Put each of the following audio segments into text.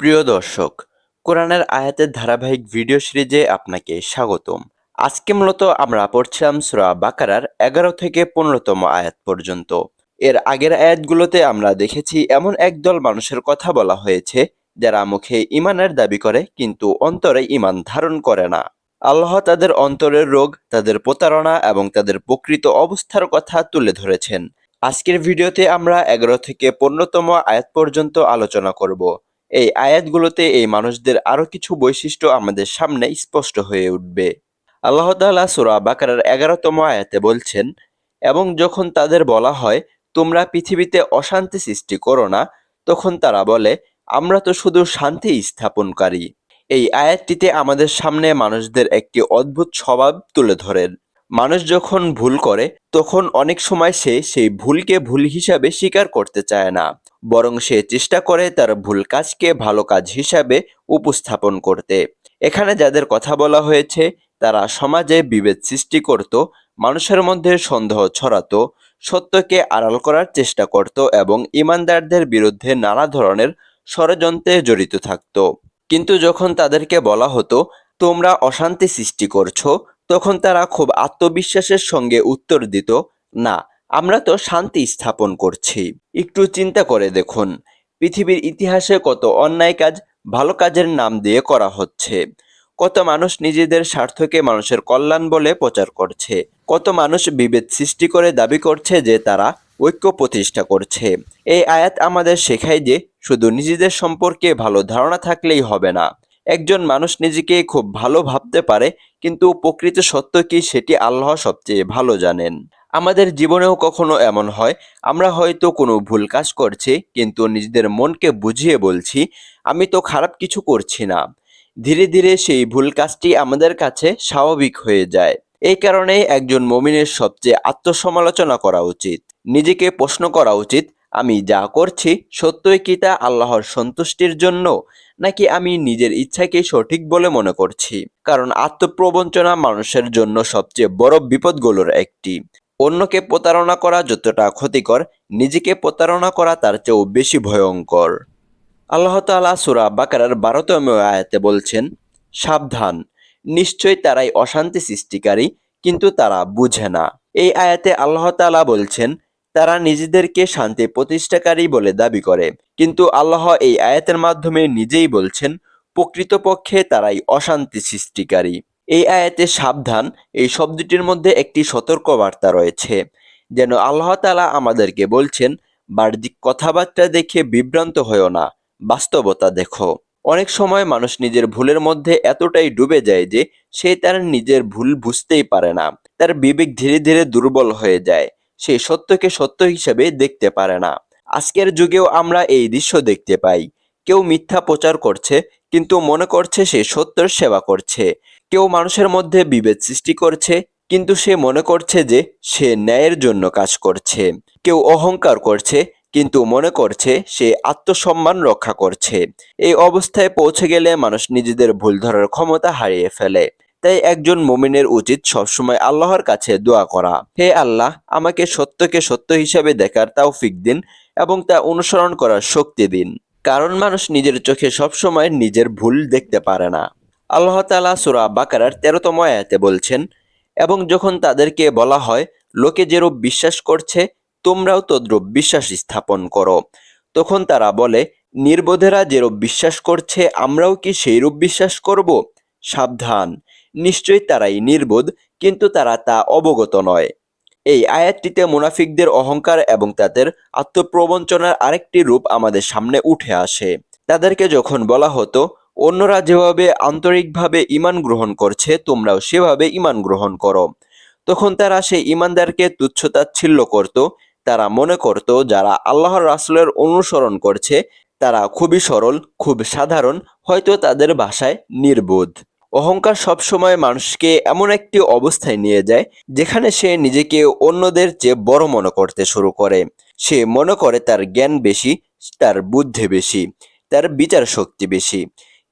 প্রিয় দর্শক, কোরআনের আয়াতের ধারাবাহিক ভিডিও সিরিজে আপনাকে স্বাগতম। আজকে মূলত আমরা পড়ছিলাম সূরা বাকারার 11 থেকে 15তম আয়াত পর্যন্ত। এর আগের আয়াতগুলোতে আমরা দেখেছি এমন একদল মানুষের কথা বলা হয়েছে যারা মুখে ঈমানের দাবি করে কিন্তু অন্তরে ঈমান ধারণ করে না। আল্লাহ তাদের অন্তরের রোগ, তাদের প্রতারণা এবং তাদের প্রকৃত অবস্থার কথা তুলে ধরেছেন। আজকের ভিডিওতে আমরা 11 থেকে 15তম আয়াত পর্যন্ত আলোচনা করব। এই আয়াতগুলোতে এই মানুষদের আরো কিছু বৈশিষ্ট্য আমাদের সামনে স্পষ্ট হয়ে উঠবে। আল্লাহ তাআলা সূরা বাকারার 11তম আয়াতে বলছেন, এবং যখন তাদের বলা হয় তোমরা পৃথিবীতে অশান্তি সৃষ্টি করো না, তখন তারা বলে আমরা তো শুধু শান্তি স্থাপনকারী। এই আয়াতটিতে আমাদের সামনে মানুষদের একটি অদ্ভুত স্বভাব তুলে ধরেন। মানুষ যখন ভুল করে তখন অনেক সময় সে সেই ভুলকে ভুল হিসাবে স্বীকার করতে চায় না, বরং সে চেষ্টা করে তার ভুল কাজকে ভালো কাজ হিসাবে উপস্থাপন করতে। এখানে যাদের কথা বলা হয়েছে তারা সমাজে বিভেদ সৃষ্টি করত, মানুষের মধ্যে সন্দেহ ছড়াতো, সত্যকে আড়াল করার চেষ্টা করত এবং ঈমানদারদের বিরুদ্ধে নানা ধরনের ষড়যন্ত্রে জড়িত থাকত। কিন্তু যখন তাদেরকে বলা হতো তোমরা অশান্তি সৃষ্টি করছো, তখন তারা খুব আত্মবিশ্বাসের সঙ্গে উত্তর দিত, না, আমরা তো শান্তি স্থাপন করছি। একটু চিন্তা করে দেখুন, পৃথিবীর ইতিহাসে কত অন্যায় কাজ ভালো কাজের নাম দিয়ে করা হচ্ছে। কত মানুষ নিজেদের স্বার্থকে মানুষের কল্যাণ বলে প্রচার করছে। কত মানুষ বিভেদ সৃষ্টি করে দাবি করছে যে তারা ঐক্য প্রতিষ্ঠা করছে। এই আয়াত আমাদের শেখায় যে শুধু নিজেদের সম্পর্কে ভালো ধারণা থাকলেই হবে না। একজন মানুষ নিজেকে খুব ভালো ভাবতে পারে, কিন্তু প্রকৃত সত্য কি সেটি আল্লাহ সবচেয়ে ভালো জানেন। আমাদের জীবনেও কখনো এমন হয়, আমরা হয়তো কোনো ভুল কাজ করছি কিন্তু নিজেদের মনকে বুঝিয়ে বলছি আমি তো খারাপ কিছু করছি না। ধীরে ধীরে সেই ভুল কাজটি আমাদের কাছে স্বাভাবিক হয়ে যায়। এই কারণেই একজন মুমিনের সবচেয়ে আত্মসমালোচনা করা উচিত। নিজেকে প্রশ্ন করা উচিত, আমি যা করছি সত্যই কি তা আল্লাহর সন্তুষ্টির জন্য, নাকি আমি নিজের ইচ্ছাকেই সঠিক বলে মনে করছি। কারণ আত্মপ্রবঞ্চনা মানুষের জন্য সবচেয়ে বড় বিপদগুলোর একটি। অন্যকে প্রতারণা করা যতটা ক্ষতিকর, নিজেকে প্রতারণা করা তার চেয়েও বেশি ভয়ঙ্কর। আল্লাহ তাআলা সূরা বাকারার 12তম আয়াতে বলছেন, সাবধান, নিশ্চয়ই তারাই অশান্তি সৃষ্টিকারী, কিন্তু তারা বুঝে না। এই আয়াতে আল্লাহ তাআলা বলছেন তারা নিজেদেরকে শান্তি প্রতিষ্ঠাকারী বলে দাবি করে, কিন্তু আল্লাহ এই আয়াতের মাধ্যমে নিজেই বলছেন প্রকৃতপক্ষে তারাই অশান্তি সৃষ্টিকারী। এই আয়াতে সাবধান এই শব্দটির মধ্যে একটি সতর্ক বার্তা রয়েছে, যেন আল্লাহ তাআলা আমাদেরকে বলছেন বাহ্যিক কথাবার্তা দেখে বিভ্রান্ত হয়ো না, বাস্তবতা দেখো। অনেক সময় মানুষ নিজের ভুলের মধ্যে এতটাই ডুবে যায় যে সে তার নিজের ভুল বুঝতেই পারে না। তার বিবেক ধীরে ধীরে দুর্বল হয়ে যায়, সে সত্যকে সত্য হিসেবে দেখতে পারে না। আজকের যুগেও আমরা এই দৃশ্য দেখতে পাই। কেউ মিথ্যা প্রচার করছে কিন্তু মনে করছে সে সত্যের সেবা করছে। কেউ মানুষের মধ্যে বিভেদ সৃষ্টি করছে কিন্তু সে মনে করছে যে সে ন্যায়ের জন্য কাজ করছে। কেউ অহংকার করছে কিন্তু মনে করছে সে আত্মসম্মান রক্ষা করছে। এই অবস্থায় পৌঁছে গেলে মানুষ নিজেদের ভুল ধরার ক্ষমতা হারিয়ে ফেলে। তাই একজন মুমিনের উচিত সবসময় আল্লাহর কাছে দোয়া করা, হে আল্লাহ, আমাকে সত্যকে সত্য হিসেবে দেখার তৌফিক দিন এবং তা অনুসরণ করার শক্তি দিন। কারণ মানুষ নিজের চোখে সবসময় নিজের ভুল দেখতে পারে না। আল্লাহ তাআলা সূরা বাকারার 13তম আয়াতে বলছেন, এবং যখন তাদেরকে বলা হয় লোকে যেরূপ বিশ্বাস করছে তোমরাও তদ্রূপ বিশ্বাস স্থাপন করো, তখন তারা বলে নির্বোধেরা যেরূপ বিশ্বাস করছে আমরাও কি সেইরূপ বিশ্বাস করব? সাবধান, নিশ্চয়ই তারাই নির্বোধ, কিন্তু তারা তা অবগত নয়। এই আয়াতটিতে মুনাফিকদের অহংকার এবং তাদের আত্মপ্রবঞ্চনার আরেকটি রূপ আমাদের সামনে উঠে আসে। তাদেরকে যখন বলা হতো অন্যরা যেভাবে আন্তরিকভাবে ঈমান গ্রহণ করছে তোমরাও সেভাবে ঈমান গ্রহণ করো, তখন তারা সেই ঈমানদারকে তুচ্ছ-তাচ্ছিল্য করত। তারা মনে করত যারা আল্লাহর রাসূলের অনুসরণ করছে তারা খুবই সরল, খুব সাধারণ, হয়তো তাদের ভাষায় নির্বোধ। অহংকার সবসময় মানুষকে এমন একটি অবস্থায় নিয়ে যায় যেখানে সে নিজেকে অন্যদের চেয়ে বড় মনে করতে শুরু করে। সে মনে করে তার জ্ঞান বেশি, তার বুদ্ধি বেশি, তার বিচার শক্তি বেশি।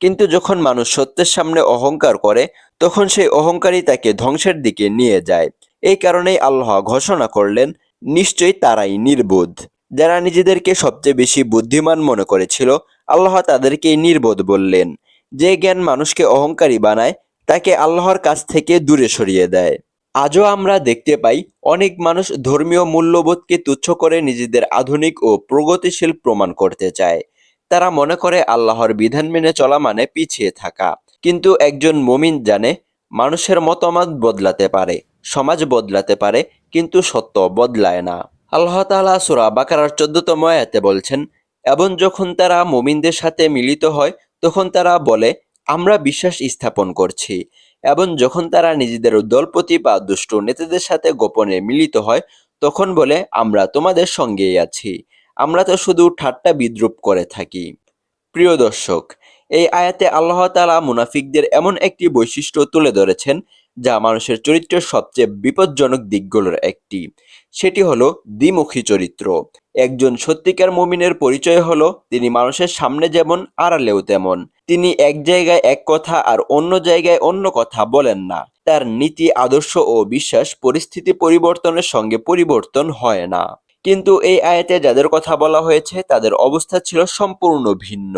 কিন্তু যখন মানুষ সত্যের সামনে অহংকার করে তখন সেই অহংকারই তাকে ধ্বংসের দিকে নিয়ে যায়। এই কারণেই আল্লাহ ঘোষণা করলেন, নিশ্চয়ই তারাই নির্বোধ। যারা নিজেদেরকে সবচেয়ে বেশি বুদ্ধিমান মনে করেছিল আল্লাহ তাদেরকে নির্বোধ বললেন। যে জ্ঞান মানুষকে অহংকারী বানায় তাকে আল্লাহর কাছ থেকে দূরে সরিয়ে দেয়। আজও আমরা দেখতে পাই অনেক মানুষ ধর্মীয় মূল্যবোধকে তুচ্ছ করে নিজেদের আধুনিক ও প্রগতিশীল প্রমাণ করতে চায়। তারা মনে করে আল্লাহর বিধান মেনে চলা মানে পিছিয়ে থাকা। কিন্তু একজন মুমিন জানে মানুষের মতামত বদলাতে পারে, সমাজ বদলাতে পারে, কিন্তু সত্য বদলায় না। আল্লাহ তাআলা সূরা বাকারার 14তম আয়াতে বলছেন, এবং যখন তারা মুমিনদের সাথে মিলিত হয় তখন তারা বলে, আমরা বিশ্বাস স্থাপন করছি। এবং যখন তারা নিজেদের দলপতি বা দুষ্ট নেতাদের সাথে গোপনে মিলিত হয় তখন বলে, আমরা তোমাদের সঙ্গেই আছি। আমরা তো শুধু ঠাট্টা বিদ্রূপ করে থাকি। প্রিয় দর্শক, এই আয়াতে আল্লাহ তাআলা মুনাফিকদের এমন একটি বৈশিষ্ট্য তুলে ধরেছেন যা মানুষের চরিত্রের সবচেয়ে বিপজ্জনক দিকগুলোর একটি। সেটি হলো দ্বিমুখী চরিত্র। একজন সত্যিকার মুমিনের পরিচয় হলো তিনি মানুষের সামনে যেমন আড়ালেও তেমন। তিনি এক জায়গায় এক কথা আর অন্য জায়গায় অন্য কথা বলেন না। তার নীতি, আদর্শ ও বিশ্বাস পরিস্থিতি পরিবর্তনের সঙ্গে পরিবর্তন হয় না। কিন্তু এই আয়াতে যাদের কথা বলা হয়েছে তাদের অবস্থা ছিল সম্পূর্ণ ভিন্ন।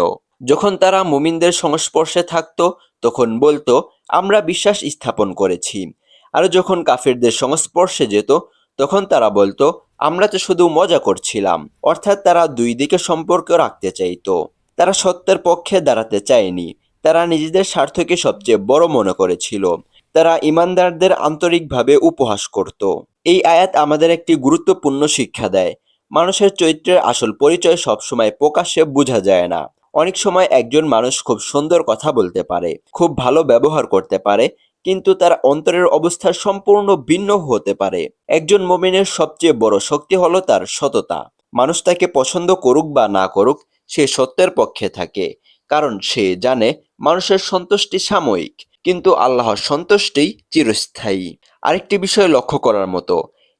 যখন তারা মুমিনদের সংস্পর্শে থাকতো তখন বলতো, আমরা বিশ্বাস স্থাপন করেছি। আর যখন কাফিরদের সংস্পর্শে যেত তখন তারা বলতো, আমরা তো শুধু মজা করছিলাম। অর্থাৎ তারা দুই দিকে সম্পর্ক রাখতে চাইতো। তারা সত্যের পক্ষে দাঁড়াতে চায়নি। তারা নিজেদের স্বার্থকে সবচেয়ে বড় মনে করেছিল। তারা ইমানদারদের আন্তরিকভাবে উপহাস করত। এই আয়াত আমাদের একটি গুরুত্বপূর্ণ শিক্ষা দেয়। মানুষের চরিত্রের আসল পরিচয় সবসময় প্রকাশ্যে বোঝা যায় না। অনেক সময় একজন মানুষ খুব সুন্দর কথা বলতে পারে, খুব ভালো ব্যবহার করতে পারে, কিন্তু তার অন্তরের অবস্থা সম্পূর্ণ ভিন্ন হতে পারে। একজন মুমিনের সবচেয়ে বড় শক্তি হলো তার সততা। মানুষ তাকে পছন্দ করুক বা না করুক, সে সত্যের পক্ষে থাকে। কারণ সে জানে মানুষের সন্তুষ্টি সাময়িক, কিন্তু আল্লাহর সন্তুষ্টি চিরস্থায়ী। আরেকটি বিষয় লক্ষ্য করার মতো,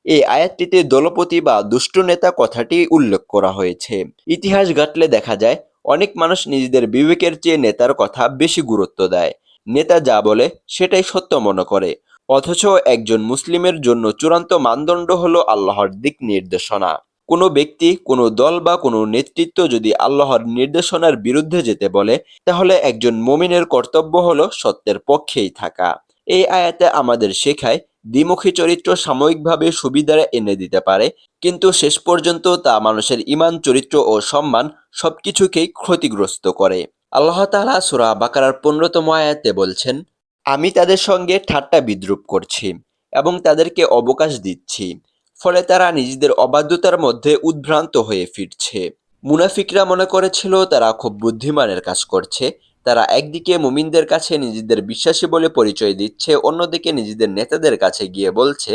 এই আয়াতটিতে দলপতি বা দুষ্ট নেতা কথাটি উল্লেখ করা হয়েছে। ইতিহাস ঘাটলে দেখা যায় অনেক মানুষ নিজেদের বিবেকের চেয়ে নেতার কথা বেশি গুরুত্ব দেয়। নেতা যা বলে সেটাই সত্য মনে করে। অথচ একজন মুসলিমের জন্য চূড়ান্ত মানদণ্ড হলো আল্লাহর দিক নির্দেশনা। কোনো ব্যক্তি, কোনো দল বা কোনো নেতৃত্ব যদি আল্লাহর নির্দেশনার বিরুদ্ধে যেতে বলে তাহলে একজন মুমিনের কর্তব্য হলো সত্যের পক্ষেই থাকা। এই আয়াতে আমাদের শেখায় দ্বিমুখী চরিত্র সাময়িকভাবে সুবিধা এনে দিতে পারে, কিন্তু শেষ পর্যন্ত তা মানুষের ঈমান, চরিত্র ও সম্মান সবকিছুকেই ক্ষতিগ্রস্ত করে। আল্লাহ তাআলা সূরা বাকারার 15তম আয়াতে বলছেন, আমি তাদের সঙ্গে ঠাট্টা বিদ্রূপ করছি এবং তাদেরকে অবকাশ দিচ্ছি, ফলে তারা নিজেদের অবাধ্যতার মধ্যে উদ্ভ্রান্ত হয়ে ফিরছে। মুনাফিকরা মনে করেছিল তারা খুব বুদ্ধিমানের কাজ করছে। তারা একদিকে মুমিনদের কাছে নিজেদের বিশ্বাসী বলে পরিচয় দিচ্ছে, অন্যদিকে নিজেদের নেতাদের কাছে গিয়ে বলছে,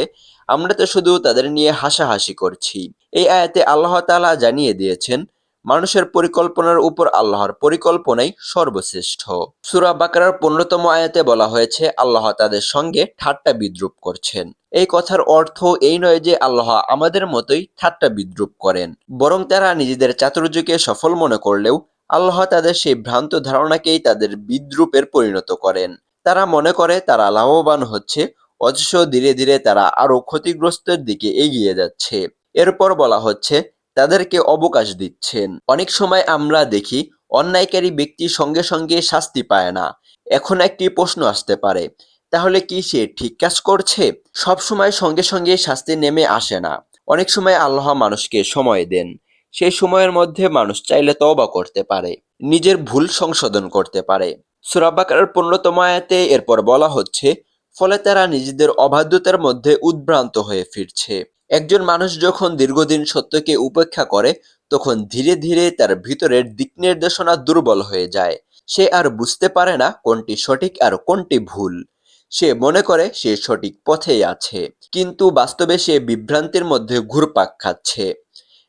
আমরা তো শুধু তাদের নিয়ে হাসাহাসি করছি। এই আয়াতে আল্লাহ তাআলা জানিয়ে দিয়েছেন, মানুষের পরিকল্পনার উপর আল্লাহর পরিকল্পনাই সর্বশ্রেষ্ঠ। সূরা বাকারার 15তম আয়াতে বলা হয়েছে আল্লাহ তাদের সঙ্গে ঠাট্টা বিদ্রূপ করছেন। এই কথার অর্থ এই নয় যে আল্লাহ আমাদের মতোই ঠাট্টা বিদ্রূপ করেন, বরং তারা নিজেদের চাতুর্যকে সফল মনে করলেও আল্লাহ তাদের সেই ভ্রান্ত ধারণাকেই তাদের বিদ্রূপের পরিণত করেন। তারা মনে করে তারা লাভবান হচ্ছে, অথচ ধীরে ধীরে তারা আরো ক্ষতিগ্রস্তের দিকে এগিয়ে যাচ্ছে। এরপর বলা হচ্ছে তাদেরকে অবকাশ দিচ্ছেন। অনেক সময় আমরা দেখি অন্যায়কারী ব্যক্তি সঙ্গে সঙ্গে শাস্তি পায় না। এখন একটি প্রশ্ন আসতে পারে, তাহলে কি সে ঠিক কাজ করছে? সব সময় সঙ্গে সঙ্গে শাস্তি নেমে আসে না। অনেক সময় আল্লাহ মানুষকে সময় দেন। সেই সময়ের মধ্যে মানুষ চাইলে তওবা করতে পারে, নিজের ভুল সংশোধন করতে পারে। সূরা বাকারার 15তম আয়াতে এরপর বলা হচ্ছে, ফলে তারা নিজেদের অবাধ্যতার মধ্যে উদ্ভ্রান্ত হয়ে ফিরছে। একজন মানুষ যখন দীর্ঘদিন সত্যকে উপেক্ষা করে তখন ধীরে ধীরে তার ভিতরের দিক নির্দেশনা দুর্বল হয়ে যায়। সে আর বুঝতে পারে না কোনটি সঠিক আর কোনটি ভুল। সে মনে করে সে সঠিক পথেই আছে, কিন্তু বাস্তবে সে বিভ্রান্তির মধ্যে ঘুরপাক খাচ্ছে।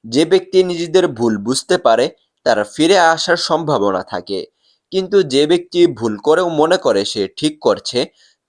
যে ব্যক্তি নিজেদের ভুল বুঝতে পারে তার ফিরে আসার সম্ভাবনা থাকে, কিন্তু যে ব্যক্তি ভুল করেও মনে করে সে ঠিক করছে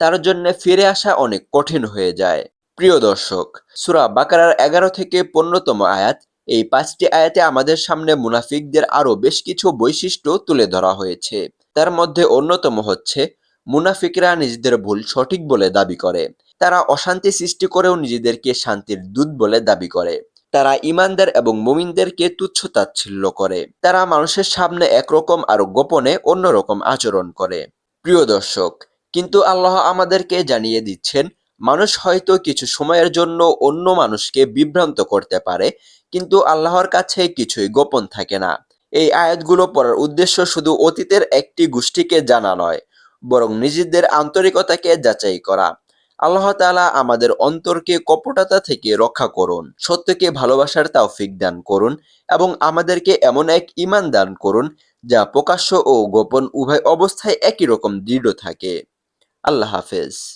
তার জন্য ফিরে আসা অনেক কঠিন হয়ে যায়। প্রিয় দর্শক, সূরা বাকারার 11 থেকে 15তম আয়াত, এই 5টি আয়াতে আমাদের সামনে মুনাফিকদের আরো বেশ কিছু বৈশিষ্ট্য তুলে ধরা হয়েছে। তার মধ্যে অন্যতম হচ্ছে, মুনাফিকরা নিজেদের ভুল সঠিক বলে দাবি করে। তারা অশান্তি সৃষ্টি করেও নিজেদেরকে শান্তির দূত বলে দাবি করে। তারা ঈমানদার এবং মুমিনদেরকে তুচ্ছ-তাচ্ছিল্য করে। তারা মানুষের সামনে একরকম আর গোপনে অন্যরকম আচরণ করে। প্রিয় দর্শক, কিন্তু আল্লাহ আমাদেরকে জানিয়ে দিচ্ছেন, মানুষ হয়তো কিছু সময়ের জন্য অন্য মানুষকে বিভ্রান্ত করতে পারে, কিন্তু আল্লাহর কাছে কিছুই গোপন থাকে না। এই আয়াতগুলো পড়ার উদ্দেশ্য শুধু অতীতের একটি গোষ্ঠীকে জানা নয়, বরং নিজেদের আন্তরিকতাকে যাচাই করা। আল্লাহ তাআলা আমাদের অন্তরকে কপটতা থেকে রক্ষা করুন, সত্যকে ভালোবাসার তৌফিক দান করুন এবং আমাদেরকে এমন এক ঈমান দান করুন যা প্রকাশ্য ও গোপন উভয় অবস্থায় একই রকম দৃঢ় থাকে। আল্লাহ হাফেজ।